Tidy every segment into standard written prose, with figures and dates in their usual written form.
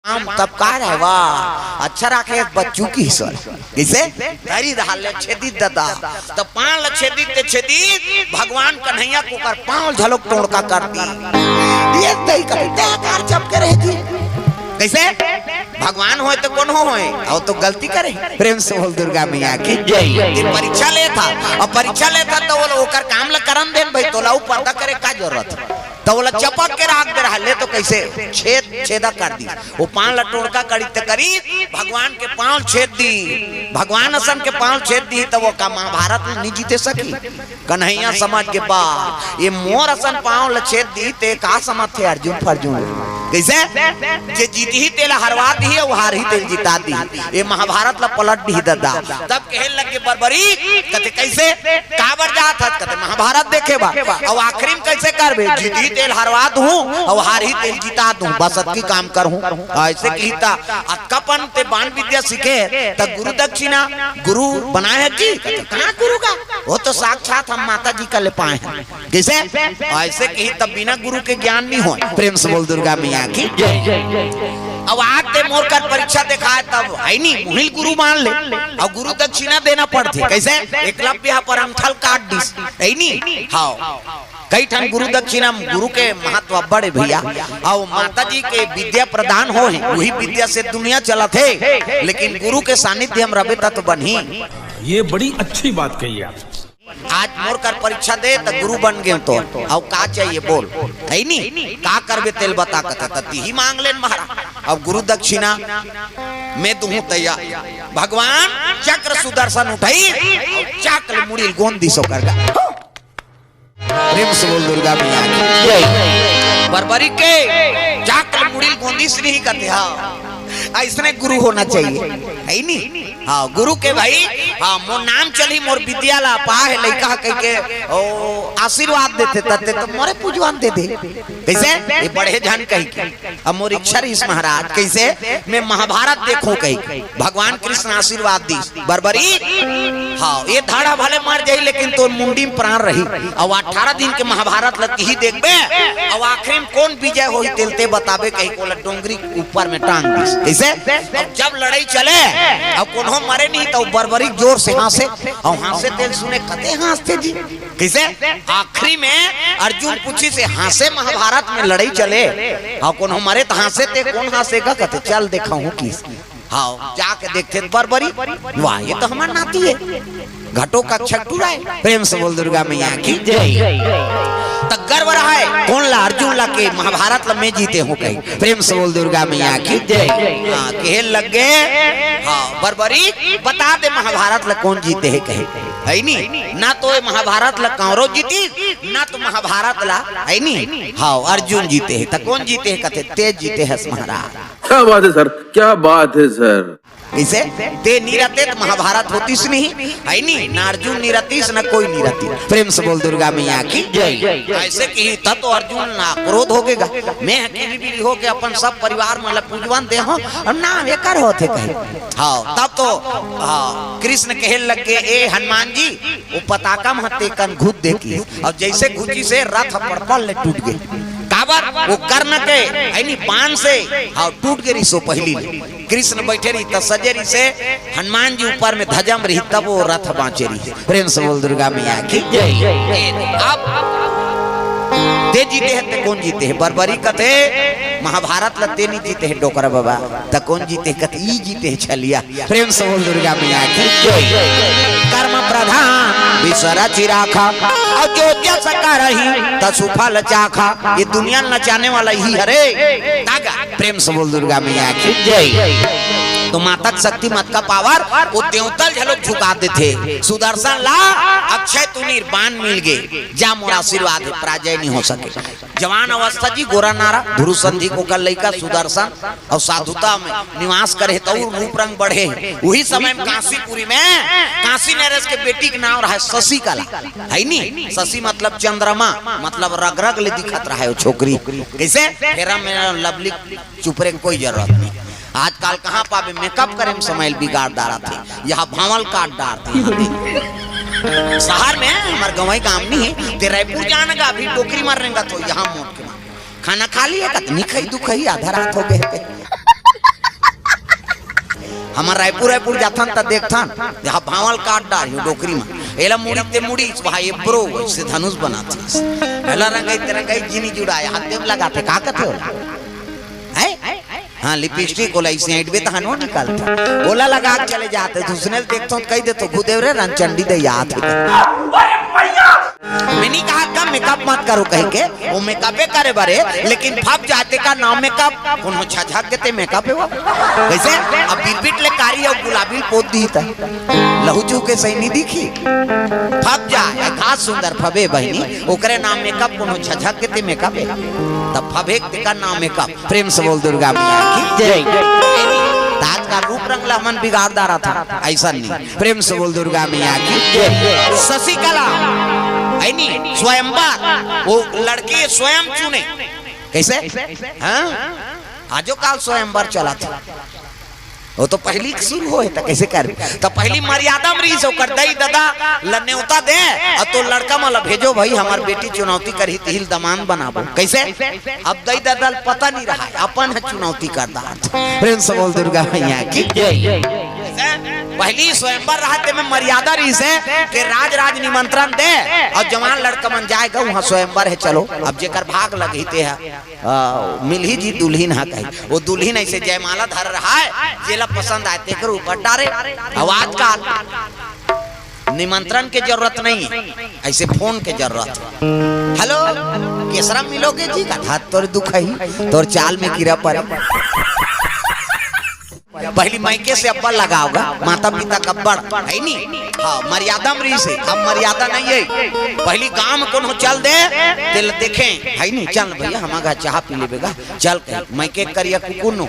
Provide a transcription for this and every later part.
आम तब का रहे वाह अच्छा रखे बच्चों की सर कैसे हरी रहल छेदी दादा तो पांव छेदी भगवान कन्हैया को कर पांव झलक तोड़का कर दी ये दई कविता कार जब करे थी कैसे भगवान होए तो कौन होए और तो गलती करे प्रेम से बोल दुर्गा मैया की जय। परीक्षा ले था और परीक्षा ले था तो वो ओकर काम ला करन देन भाई तोला पर्दा करे का जरूरत तो बोला चपक के राख दे रहा ले तो कैसे छेदा कर दी वो पांव लटोड़का करी तो करी भगवान के पांव छेद दी भगवान असन के पांव छेद दी तो वो का महाभारत में नहीं जीते सकी कन्हैया समाज के बाद ये मोर असन पांव छेद दी ते का समझ थे अर्जुन फर्जुन कैसे जे जीती ही तेला हरवा दी है वो हार ही तेल जीता दी ये महाभारत ला पलट दी दादा तब कहे लगे बरबरी कहते कैसे काबर जात है कहते महाभारत देखे बा और आखिरी में कैसे करबे जीती तेल हरवा दूं और हार ही तेल जीता दूं बस अत की काम करूं ऐसे कहता अक्कापन ते बाण विद्या सीखे त गुरु दक्षिणा गुरु बनाए है जी कहां गुरु का वो तो साक्षात हम माता जी का ले पाए हैं कैसे ऐसे कही तब बिना गुरु के ज्ञान नहीं हो प्रेम से बोल दुर्गा मैया की जय। अब आते मोर कर परीक्षा दिखाए तब है नहीं मुहिल गुरु मान ले और गुरु दक्षिणा देना पड़ती कैसे एकलव्य पर अंगठल काट दी है नहीं हाँ कई ठन गुरु दक्षिणा गुरु के महत्व बड़े भैया और माता जी के विद्या प्रदान हो वही विद्या से दुनिया चला थे लेकिन गुरु के सानिध्य हम रबे तत्व बनी ये बड़ी अच्छी बात कही आप आज मोर कर परीक्षा दे तो गुरु बन गए तो अब का चाहिए बोल है नहीं का करबे तेल बता कती ही मांग लेन महाराज अब गुरु दक्षिणा मैं दूं तैयार भगवान चक्र सुदर्शन उठाई चक्र मुड़ी गोंद दिसो करगा प्रेम से बोल दुर्गा मैया की जय। बरबरी के चक्र मुड़ी गोंदी से नहीं करते हाँ ऐसने गुरु होना चाहिए है नहीं हाँ गुरु के भाई हाँ मोर नाम चली मोर विद्यालय पा है लड़का कह के ओ आशीर्वाद देते तते तो मोरे पूजवान दे दे कैसे ये बड़े जन कही के अब मोर इच्छा इस महाराज कैसे मैं महाभारत देखूं कही भगवान कृष्ण आशीर्वाद दी बरबरी हाँ ये धाड़ा भले मर जाई लेकिन तो मुंडी में प्राण रही और 18 दिन के महाभारत लगी ही देखबे और आखिरी में कौन विजय होई तेलते बताबे कही को डोंगरी ऊपर में टांग दी कैसे अब जब लड़ाई चले अब कोनो मरे नहीं तो बरबरी जोर से हंसे और हंसे तेल सुने कते हंसते जी कैसे आखिरी में अर्जुन पूछी से हंसे महाभारत में लड़ाई चले और कोनो मरे तो हंसे ते कौन हंसेगा कहते चल देखा हूँ किस हाँ जाके देखते बरबरी वाह ये तो हमारा नाती है घटो का छट्टू राय प्रेम से बोल दुर्गा मैया की जय। तक गर्व रहा है कौन ला अर्जुन ला के महाभारत ला में जीते हो कहीं प्रेम से बोल दुर्गा मैया की जय। हाँ कहे लग गए हाँ बरबरी बता दे महाभारत ला कौन जीते है कहे है नहीं ना तो महाभारत ला कौरव जीती ना तो महाभारत ला है नहीं हाँ अर्जुन जीते है तो कौन जीते है कहते तेज जीते है महाराज क्या बात है सर क्या बात है सर इसे ते निरते महाभारत होती से नहीं है नहीं ना अर्जुन निरतीस ना कोई निरती प्रेम से बोल दुर्गा मैया की जय। ऐसे की तब तो अर्जुन ना क्रोध होगेगा मैं अकेली भी हो के अपन सब परिवार मतलब पूजवान दे हो और ना बेकार होते कहे हाँ तब तो हाँ कृष्ण कहे लग गए ए हनुमान जी वो पताका महते कन घुट देखी और जैसे घुची से रथ पड़पल ले टूट गए काबर वो कर्ण के यानी बाण से हाँ टूट गई सो पहली कृष्ण बैठे रही तब सजे रही से हनुमान जी ऊपर में धजम रही तब वो रथ बांचे रही प्रेम से बोल दुर्गा मैया की जय। अब ते जीते हैं ते कौन जीते हैं बरबरी कथे महाभारत लते नहीं जीते हैं डोकरा बाबा तो कौन जीते हैं कथे ई जीते हैं छलिया प्रेम से बोल दुर्गा मैया की जय। कर्म प्रधान विसरा चिराखा और जो जस करही त सुफल चाखा ये दुनिया नचाने वाला ही हरे तागा प्रेम से बोल दुर्गा मैया की जय। तो माता शक्ति मत का पावर वो देवतल झलक झुका देते सुदर्शन ला अक्षय तुनीर बाण मिल गए जा मोर आशीर्वाद है पराजय नहीं हो सके जवान अवस्था जी गोरा नारा धुरु संधि को कल लइका सुदर्शन और साधुता में निवास करे तो रूप रंग बढ़े वही समय में काशीपुरी में काशी नरेश के बेटी के नाम रहा शशि कला है नहीं शशि मतलब चंद्रमा मतलब रग रग ले दिखत रहा है छोकरी कैसे फेरा में लवली चुपरे कोई जरूरत नहीं आजकल कहाँ पावे मेकअप करे में समय बिगाड़ डारा थे यहाँ भावल काट डारते शहर में हमारे गवाई काम नहीं है ते रायपुर जाने का अभी टोकरी मारेगा तो यहाँ मोट के खाना खा लिया नहीं खाई तू खाई आधा रात हो गए हमार रायपुर जाथन त देखथन जहाँ भावल काट डाल डोकरी में एला मुड़ी ते मुड़ी भाई ब्रो से धनुष बनाते एला रंगाई जिनी जुड़ाए हाथ में लगाते का कथे है हाँ लिपस्टिक ओला इसे एडबे त हनो निकालता ओला लगा के चले जाते दूसरे देखतो कह दे तो गुदेव रे रंचंडी दे याद मैंने कहा कम मेकअप मत करो कह के वो मेकअप करे बारे लेकिन फप जाते का नाम मेकअप उन्होंने छझक के ते मेकअप है वो कैसे अब बिरबिट ले कारी और गुलाबी पोत दी था लहूचू के सही नहीं दिखी फप जाए खास सुंदर फबे बहनी ओकरे नाम मेकअप उन्होंने छझक के ते मेकअप है तब फबे का नाम मेकअप प्रेम से बोल दुर्गा मैया की जय ताज का रूप रंग ला मन बिगाड़ रहा था ऐसा नहीं प्रेम से बोल दुर्गा मैया की शशिकला है नहीं स्वयंवर वो लड़के स्वयं चुने कैसे हाँ आजो काल स्वयंवर चला था वो तो पहली शुरू हो था कैसे कर तो पहली मर्यादा मरी से कर दई दादा लन्नेवता दे और तो लड़का माला भेजो भाई हमार बेटी चुनौती करी तिल दमान बनाबो कैसे अब दई दादा पता नहीं रहा अपन है चुनौती करता प्रेम से बोल दुर्गा मैया की पहली स्वयंवर रहते में मर्यादा रही से कि राज निमंत्रण दे और जवान लड़का मन जाएगा वहाँ स्वयंवर है चलो अब जेकर भाग लगते है मिलही जी दुल्हीन है कही वो दुल्हीन ऐसे जयमाला धर रहा है जेला पसंद आए तेकर ऊपर डारे आवाज का निमंत्रण की जरूरत नहीं है ऐसे फोन की जरूरत हेलो केसरा मिलोगे जी का हाथ तोर दुख है तोर चाल में गिरा पर पहली मायके से अब्बा लगाओगा माता पिता का बड़ है नहीं हाँ मर्यादा मरी से अब मर्यादा नहीं है पहली गांव में कौन हो चल दे दिल देखें है नहीं चल भैया हमारा चाह पी लेगा चल कहीं मायके करिया कुकुर न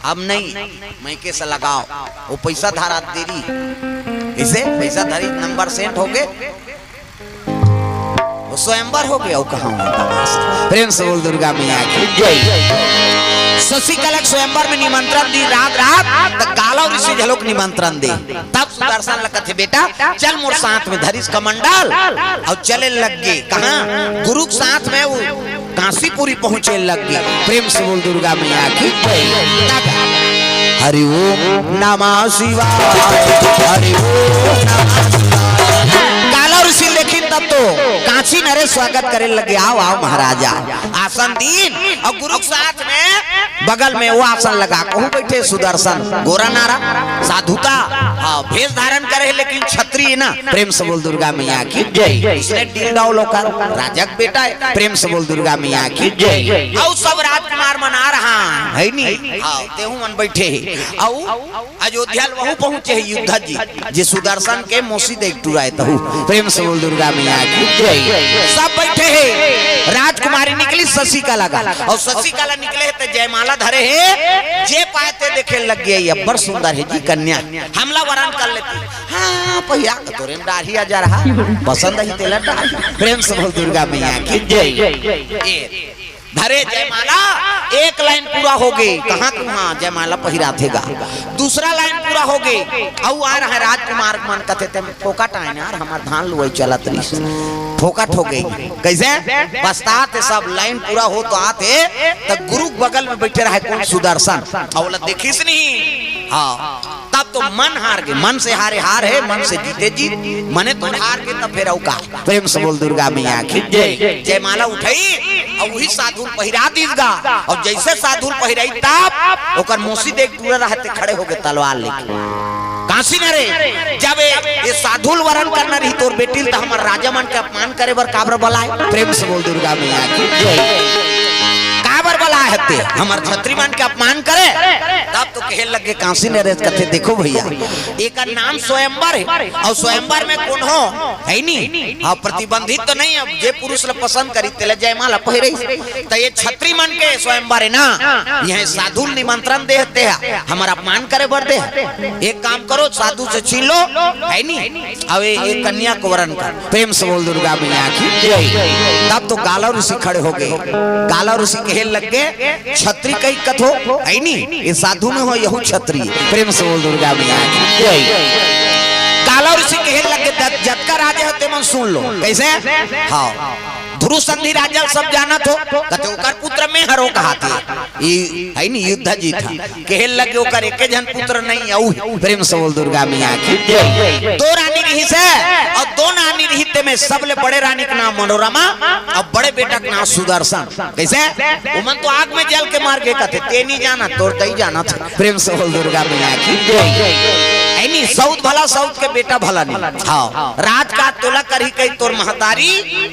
अब नहीं मायके से लगाओ वो पैसा धारा देरी इसे पैसा धारी नंबर सेंट हो गए वो स्वयंवर हो गया कहा प्रेम से बोल दुर्गा मैया की जय शशिकला स्वयंवर में निमंत्रण दी रात तक गाला और इसे झलोक निमंत्रण दे तब सुदर्शन लगा थे बेटा चल मोर साथ में धरिस कमंडल और चले लग गए कहा गुरु के साथ में वो काशीपुरी पहुंचे लग गए प्रेम से बोल दुर्गा मैया की हरि ओम नमः शिवाय हरि ओम नमः शिवाय काला ऋषि लेकिन तब तो कांची नरे स्वागत करे लगे आओ आओ महाराजा आसन दीन और गुरु साथ में बगल में वो आसन लगा कहूँ बैठे सुदर्शन गोरा नारा साधुता हाँ भेष धारण करे लेकिन क्षत्रिय ना प्रेम से बोल दुर्गा मैया की जय इसने डील डाउ लोका राजक बेटा है प्रेम से बोल दुर्गा मैया की जय और सब राजकुमार मना रहा है नहीं हाँ तेहू मन बैठे अयोध्या वहू पहुंचे है युद्ध जी जे सुदर्शन के मौसी देख टुराए तहु प्रेम से बोल दुर्गा मैया की जय सब बैठे हैं राजकुमारी निकली शशिकला का और शशिकला निकले तो जयमाला धरे है जे पाते देखे लग गए अब्बर सुंदर है जी कन्या हमला वरण कर लेते हाँ पहिया तोरे में दाढ़ी आ जा रहा पसंद ही तेला प्रेम से बोल दुर्गा मैया की जय धरे जयमाला एक लाइन पूरा हो गई कहाँ कहाँ जयमाला पहिरा थेगा दूसरा लाइन पूरा हो गई और आ रहा है राजकुमार मन कहते थे फोकट आए यार हमार धान लुई चलत रही फोकट हो गई कैसे पछताते सब लाइन पूरा हो तो आते तब गुरु बगल में बैठे रहे कौन सुदर्शन और देखिस नहीं हाँ तब तो मन हार गए मन से हारे हार है मन से जीते जीत मने तो हार के तब फिर औका प्रेम से बोल दुर्गा मैया की जय जयमाला उठाई और वही साधु पहिरा दीगा और जैसे साधु पहिराई तब ओकर मौसी देख दूर रहते खड़े हो गए तलवार लेके काशी न रे जब ये साधुल वरण करना रही तोर बेटी तो हमार राजा मन के अपमान करे बर काबर बलाए प्रेम से बोल दुर्गा मैया की जय काबर बलाए हते हमार छत्री मन के अपमान करे तब तो कहे लगे काशी ने रेत कथे देखो भैया एक नाम स्वयंवर है और स्वयंवर में कौन हो है नहीं हाँ प्रतिबंधित तो नहीं है जे पुरुष ल पसंद करी तेले जयमाला पहिरे तो ये छत्री मन के स्वयंवर है ना यह साधु निमंत्रण देते हैं हमारा अपमान करे बर दे एक काम करो साधु से छीन लो है नहीं अब एक कन्या को वरण कर प्रेम से बोल दुर्गा मैया की जय तब तो गाला ऋषि खड़े हो गए गाला ऋषि कहे लग गए छत्री कई कथो है नहीं ये साधु में हो यहू छत्री प्रेम से बोल दुर्गा मैया की जय गाला ऋषि कहे लग गए जटका राजे होते मन सुन लो कैसे हाँ ध्रुव संधि राजा सब जानत हो कते ओकर पुत्र में हरो कहाते ई है नी युद्ध जी था कहल लगे ओकर एके जन पुत्र नहीं औ प्रेम से बोल दुर्गा मैया की दो रानी रही से और दो रानी रही में सबले बड़े रानी का नाम मनोरमा और बड़े बेटा का नाम सुदर्शन। कैसे उमन तो आग में जल के मार के कथे ते नहीं जाना तोर तई जाना था प्रेम से बोल दुर्गा मैया की ऐनी सऊद भला सऊद के बेटा भला नहीं हाँ राज का तोला करी कई तोर महतारी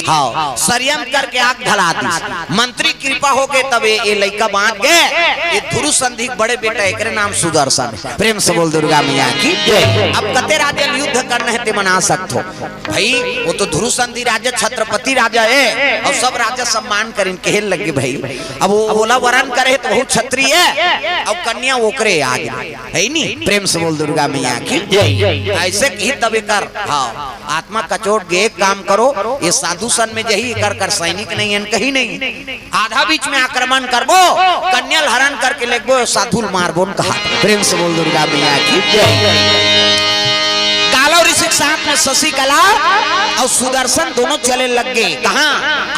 हाँ संयम करके आग धला दी मंत्री कृपा हो गए तब ये लड़का बांध गए ये ध्रुव संधि बड़े बेटा एक नाम सुदर्शन। प्रेम से बोल दुर्गा मैया की अब कते राजा युद्ध करने है ते मना सकते हो भाई वो तो ध्रुव संधि राजा छत्रपति राजा है और सब राजा सम्मान करें कहल लगे भाई अब वो ओला वरण करे तो बहुत क्षत्रिय है अब कन्या ओकरे आगे है नी प्रेम से बोल दुर्गा मैया की ऐसे ही तब कर हाँ आत्मा कचोट गे काम करो ये साधु सन में यही कर सैनिक नहीं है कहीं नहीं आधा बीच में आक्रमण करबो कन्या हरण करके लेगबो साधु मारबो कहा प्रेम से बोल दुर्गा मैया की काला और ऋषि साथ में शशि कला और सुदर्शन दोनों चले लग गए कहाँ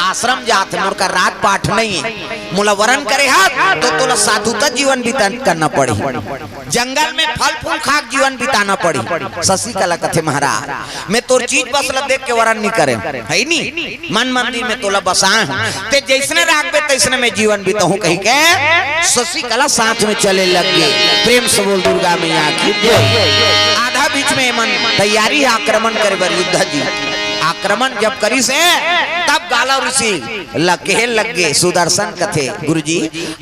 आश्रम जाते मोर का रात पाठ नहीं है मोला वरण करे हाथ तो तोला साधुता जीवन बितान करना पड़ी जंगल में फल फूल खाक जीवन बिताना पड़ी शशि कला कथे महाराज मैं तोर चीज बस देख के वरण नहीं करे है नी मन मंदिर में तोला बसा ते जैसने राखबे तैसने में जीवन बिताऊं कही के शशि कला साथ में चले लग गए प्रेम से बोल दुर्गा मैया की आधा बीच में मन तैयारी आक्रमण करे बर युद्ध जी आक्रमण जब करी से तब गाला ऋषि लगे लगे सुदर्शन कथे गुरुजी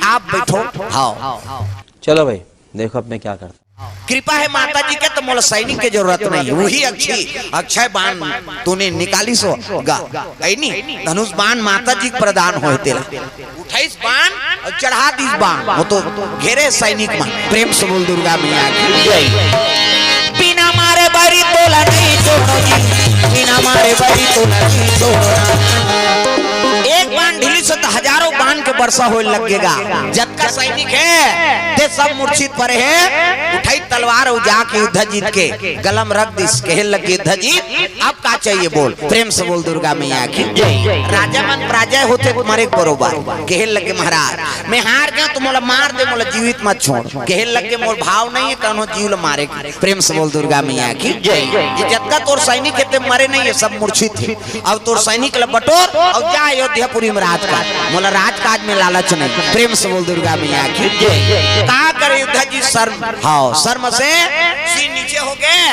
आप बैठो हाँ चलो भाई देखो अब मैं क्या करता कृपा है माता जी के तो मोला सैनिक की जरूरत नहीं है वही अक्षय बाण तूने निकाली सो गा ऐनी धनुष बाण माता जी प्रदान होए तेरा 28 बाण और चढ़ा 20 बाण वो तो घेरे सैनिक में प्रेम से बोल दुर्गा मैया की बिना मारे बारी तोला नहीं छोड़ो बिना मारे बारी तोला नहीं छोड़ो एक बाण ढीली से तो हजारों बाण के वर्षा हो लगेगा जब का सैनिक है ते सब मूर्छित पड़े है उठाई तलवार और जाके युद्ध जीत के गलम रख दिस कहे लगे युद्ध जीत अब का चाहिए बोल प्रेम से बोल दुर्गा मैया की राजा मन पराजय होते मरे बरोबर कहे लगे महाराज मैं हार गया तो मोला मार दे मोला जीवित मत छोड़ कहे लगे मोर भाव नहीं है कौनो जीव मारे प्रेम से बोल दुर्गा मैया की ये जत्ता तोर सैनिक है मरे नहीं है सब मूर्छित थे अब तोर सैनिक ल बटोर और जा अयोध्यापुरी में राजकाज मोला राजकाज में लालच नहीं प्रेम से बोल दुर्गा मैया की कहा करे युद्ध जी शर्म हाँ शर्म से सिर नीचे हो गए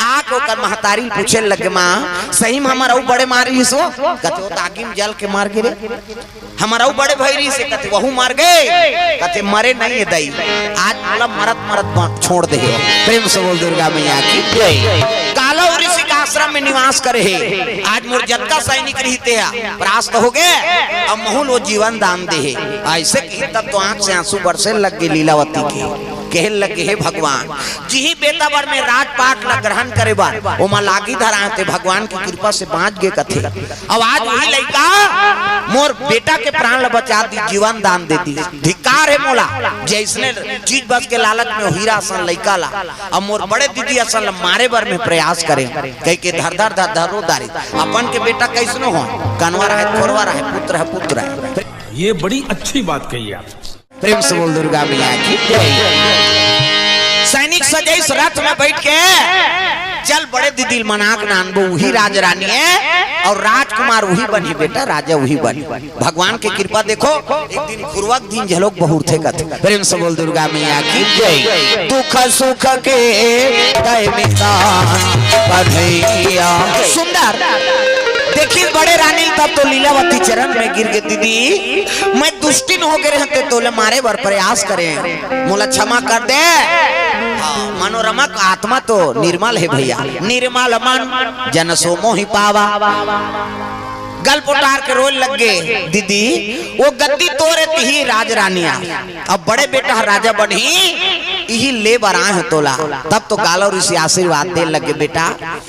आंख होकर महतारी पूछे लगे माँ सही में हमारा बड़े मारी सो कते ताकि में जल के मार गिरे हमारा बड़े भैरी से कते वहू मार गए कते मरे नहीं है दई आज मतलब मरत मरत छोड़ दे प्रेम से बोल दुर्गा मैया की काला और ऋषि का आश्रम में निवास करे है आज मोर जत्ता सैनिक रहते हैं परास्त हो गए अब महूल वो जीवन दान दे है ऐसे की तब तो आंख से आंसू बरसे लग गए लीलावती के कहे लगे हे भगवान जी ही बेटा बर में राजपाट ला ग्रहण करे बार वो मां लागी धरा थे भगवान की कृपा से बांच गए कथे अब आज वही लड़का मोर बेटा के प्राण ला बचा दी जीवन दान दे दी धिक्कार है मोला जैसने चीज बस के लालच में हीरा असन लड़का ला अब मोर बड़े दीदी असन मारे बर में प्रयास करे कह के धर धरो दारी अपन के बेटा कैसनो हो कनवा रहे थोरवा रहे पुत्र है ये बड़ी अच्छी बात कही आप प्रेम से बोल दुर्गा मैया की सैनिक सजैस रथ में बैठ के चल बड़े दीदी मनाक नानबो वही राज रानी है और राजकुमार वही बनी बेटा राजा वही बनी भगवान की कृपा देखो एक दिन पूर्वक दिन झलोक बहुर थे कथे प्रेम से बोल दुर्गा मैया की जय दुख सुख के सुंदर देखिए बड़े रानी तब तो लीलावती चरण में गिर गए दीदी मैं दुष्टिन हो गए रहते तोले मारे बर प्रयास करे मोला क्षमा कर दे मनोरमा का आत्मा तो निर्मल है भैया निर्मल मन जन सो मोहि पावा गल पोटार के रोल लग गए दीदी वो गद्दी तोरे ही राज रानिया अब बड़े बेटा राजा बनी यही ले बरा है तोला तब तो गालो ऋषि आशीर्वाद दे लगे बेटा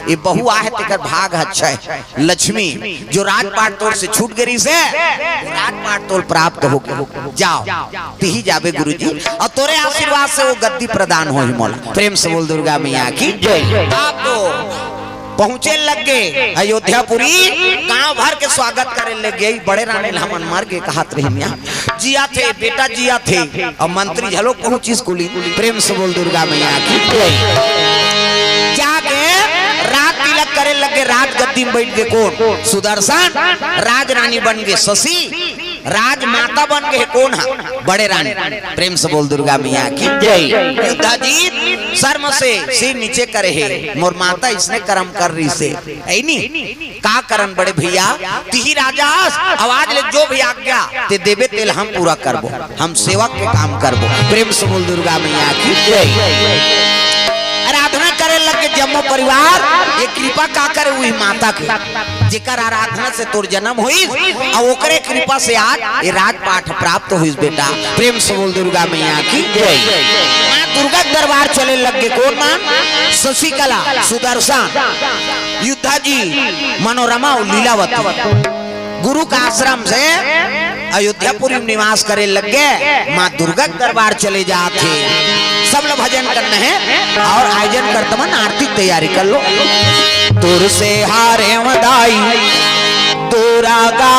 ये बहु आहे तेकर भाग अच्छा है लक्ष्मी जो राजपाट तोर से छूट गई से राजपाट तोल प्राप्त हो गए जाओ तिही जाबे गुरुजी और तोरे आशीर्वाद से वो गद्दी प्रदान हो ही मोला प्रेम से बोल दुर्गा मैया की जय आप तो पहुंचे लग गए अयोध्यापुरी, गांव भर के स्वागत करे लग गए। बड़े रानी हमन मार के कहत रहे जिया थे बेटा जिया थे। और मंत्री झलो पहुंची कुली, प्रेम से बोल दुर्गा मैया की जाके रात तिलक करे लगे। राज गद्दी में बैठ गए कौन? सुदर्शन। राज रानी बन गए शशि। राज माता बन गए कौन? बड़े रानी। प्रेम से बोल दुर्गा मैया की जय। युद्धाजीत शर्म से सिर नीचे करे है, मोर माता इसने कर्म कर रही से ऐनी का करन बड़े भैया तिही राजा आवाज ले जो भी आज्ञा ते देवे तेल हम पूरा करबो, हम सेवक के काम करबो। प्रेम से बोल दुर्गा मैया की जय। आराधना करे लगे जम्मो परिवार, ये कृपा का करे हुई माता के जेकर आराधना से तोर जन्म हुई और ओकरे कृपा से आज ये राजपाठ प्राप्त हुई बेटा। प्रेम से बोल दुर्गा मैया की जय। मां दुर्गा दरबार चले लगे कौन? नाम शशिकला, सुदर्शन, युद्धाजी, मनोरमा और लीलावती। गुरु का आश्रम से अयोध्यापुरी में निवास करे लग गए। माँ दुर्गा दरबार चले जाते, सब लोग भजन करना है और आयोजन करते मन आरती तैयारी कर लो। तुर से हारे मदाई तोरा गा